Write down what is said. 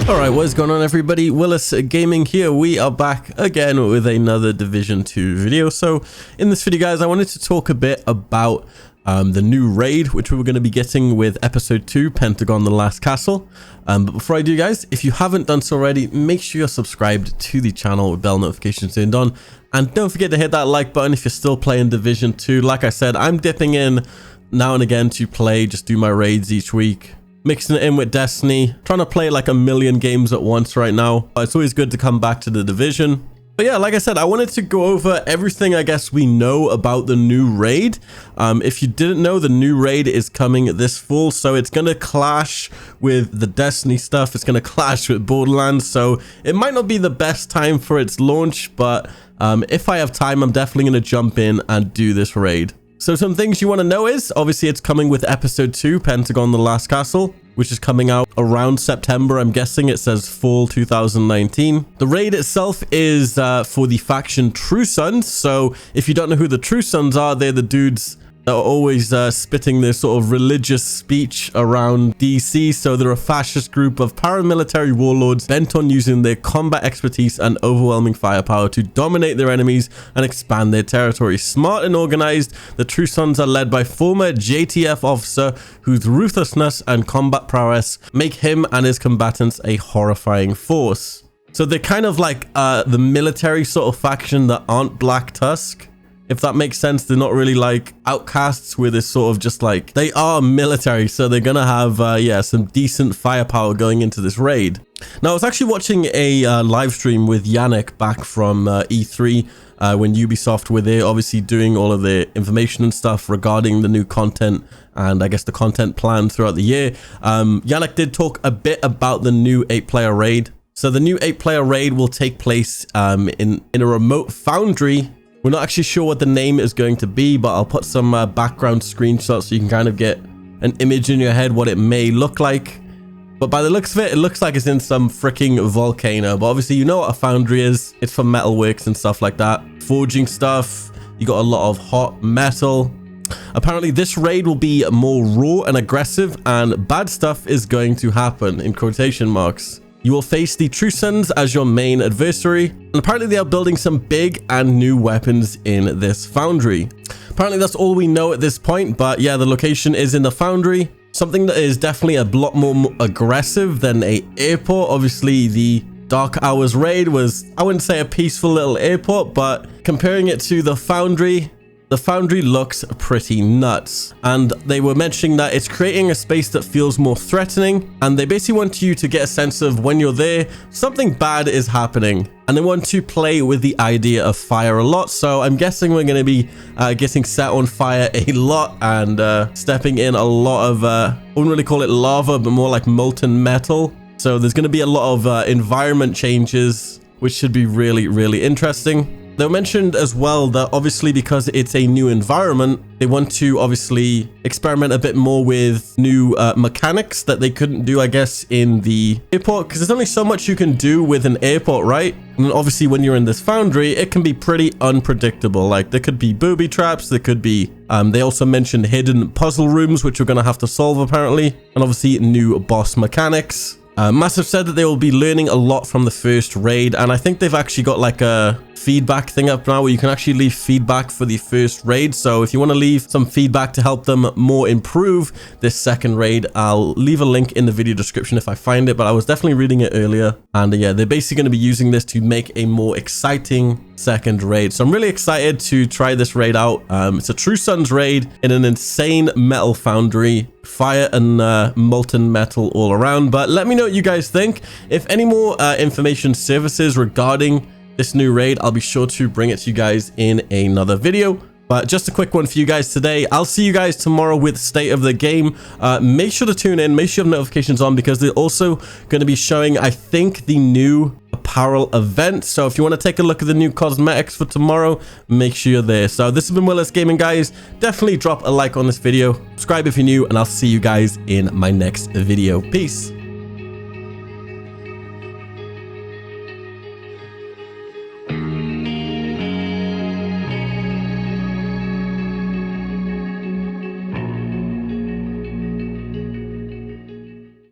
Alright, what is going on everybody? Willis Gaming here. We are back again with another Division 2 video. So in this video guys, I wanted to talk a bit about the new raid which we were going to be getting with episode 2, Pentagon the Last Castle. But before I do guys, if you haven't done so already, make sure you're subscribed to the channel with bell notifications turned on. And don't forget to hit that like button if you're still playing Division 2. Like I said, I'm dipping in now and again to play, just do my raids each week. Mixing it in with Destiny, trying to play like a million games at once right now. It's always good to come back to the Division. But yeah, like I said, I wanted to go over everything I guess we know about the new raid. If you didn't know, the new raid is coming this fall, so it's going to clash with the Destiny stuff. It's going to clash with Borderlands, so it might not be the best time for its launch, but if I have time, I'm definitely going to jump in and do this raid. So some things you want to know is, obviously it's coming with episode 2, Pentagon the Last Castle, which is coming out around September. I'm guessing it says fall 2019. The raid itself is for the faction True Sons. So if you don't know who the True Sons are, they're the dudes that are always spitting their sort of religious speech around DC. So they're a fascist group of paramilitary warlords bent on using their combat expertise and overwhelming firepower to dominate their enemies and expand their territory. Smart and organized, the True Sons are led by former JTF officer whose ruthlessness and combat prowess make him and his combatants a horrifying force. So they're kind of like the military sort of faction that aren't Black Tusk. If that makes sense. They're not really like outcasts with this sort of just like, they are military, so they're gonna have yeah, some decent firepower going into this raid. Now I was actually watching a live stream with Yannick back from E3 when Ubisoft were there, obviously doing all of the information and stuff regarding the new content and I guess the content plan throughout the year. Yannick did talk a bit about the new 8-player raid. So the new 8-player raid will take place in a remote foundry. We're not actually sure what the name is going to be, but I'll put some background screenshots so you can kind of get an image in your head what it may look like. But by the looks of it, it looks like it's in some freaking volcano. But obviously, you know what a foundry is. It's for metalworks and stuff like that. Forging stuff. You got a lot of hot metal. Apparently, this raid will be more raw and aggressive, and bad stuff is going to happen, in quotation marks. You will face the True Sons as your main adversary, and apparently they are building some big and new weapons in this foundry. Apparently that's all we know at this point, but yeah, the location is in the foundry. Something that is definitely a lot more aggressive than an airport. Obviously the Dark Hours raid was, I wouldn't say a peaceful little airport, but comparing it to the foundry looks pretty nuts. And they were mentioning that it's creating a space that feels more threatening, and they basically want you to get a sense of when you're there, something bad is happening. And they want to play with the idea of fire a lot. So I'm guessing we're going to be getting set on fire a lot and stepping in a lot of, I wouldn't really call it lava, but more like molten metal. So there's going to be a lot of environment changes, which should be really, really interesting. They mentioned as well that obviously because it's a new environment, they want to obviously experiment a bit more with new mechanics that they couldn't do, I guess, in the airport, because there's only so much you can do with an airport, right? And obviously when you're in this foundry, it can be pretty unpredictable. Like there could be booby traps, there could be, they also mentioned hidden puzzle rooms, which we're going to have to solve apparently, and obviously new boss mechanics. Massive said that they will be learning a lot from the first raid, and I think they've actually got like a feedback thing up now where you can actually leave feedback for the first raid. So if you want to leave some feedback to help them more improve this second raid, I'll leave a link in the video description if I find it, but I was definitely reading it earlier. And yeah, they're basically going to be using this to make a more exciting second raid. So I'm really excited to try this raid out. It's a True Sons raid in an insane metal foundry, fire and molten metal all around. But let me know what you guys think. If any more information surfaces regarding this new raid, I'll be sure to bring it to you guys in another video. But just a quick one for you guys today. I'll see you guys tomorrow with State of the Game. Make sure to tune in, make sure you have notifications on, because they're also going to be showing, I think, the new apparel event. So if you want to take a look at the new cosmetics for tomorrow, make sure you're there. So this has been Willis Gaming, guys. Definitely drop a like on this video, subscribe if you're new, and I'll see you guys in my next video. Peace.